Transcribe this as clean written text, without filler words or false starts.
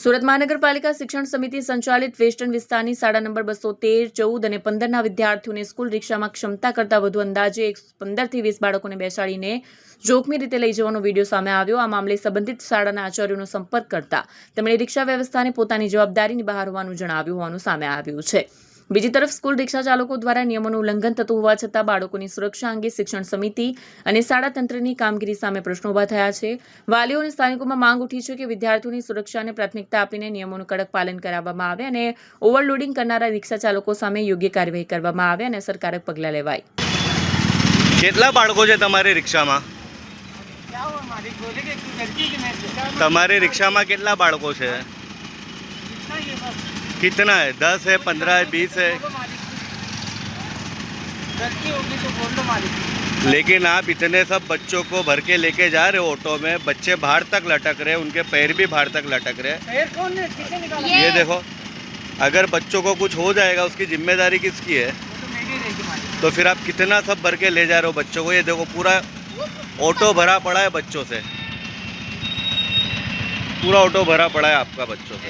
સુરત મહાનગરપાલિકા શિક્ષણ સમિતિ સંચાલિત વેસ્ટર્ન વિસ્તારની શાળા નંબર 213, 14 અને 15ના વિદ્યાર્થીઓને સ્કૂલ રિક્ષામાં ક્ષમતા કરતાં વધુ અંદાજે 15થી 20 બાળકોને બેસાડીને જોખમી રીતે લઈ જવાનો વિડીયો સામે આવ્યો। આ મામલે સંબંધિત શાળાના આચાર્યોનો સંપર્ક કરતા તેમણે રિક્ષા વ્યવસ્થાને પોતાની જવાબદારીની બહાર હોવાનું જણાવ્યું હોવાનું સામે આવ્યું છે। બીજી તરફ સ્કૂલ રિક્ષા ચાલકો દ્વારા નિયમોનું ઉલ્લંઘન થતું હોવા છતાં બાળકોની સુરક્ષા અંગે શિક્ષણ સમિતિ અને શાળા તંત્રની કામગીરી સામે પ્રશ્નો ઊભા થયા છે। વાલીઓ અને સ્થાનિકોમાં માંગ ઉઠી છે કે વિદ્યાર્થીઓની સુરક્ષાને પ્રાથમિકતા આપીને નિયમોનું કડક પાલન કરાવવામાં આવે અને ઓવરલોડિંગ કરનારા રિક્ષા ચાલકો સામે યોગ્ય કાર્યવાહી કરવામાં આવે અને અસરકારક પગલાં લેવાય। કેટલા બાળકો છે તમારી રિક્ષામાં? તમારી રિક્ષામાં કેટલા બાળકો છે? कितना है? 10 है, 15 है, 20 है? लेकिन आप इतने सब बच्चों को भर के लेके जा रहे हो ऑटो में, बच्चे बाहर तक लटक रहे, उनके पैर भी बाहर तक लटक रहे। पैर कौन है? किसने निकाला? ये देखो, अगर बच्चों को कुछ हो जाएगा उसकी जिम्मेदारी किसकी है? तो फिर आप कितना सब भर के ले जा रहे हो बच्चों को? ये देखो पूरा ऑटो भरा पड़ा है बच्चों से, पूरा ऑटो भरा पड़ा है आपका बच्चों से।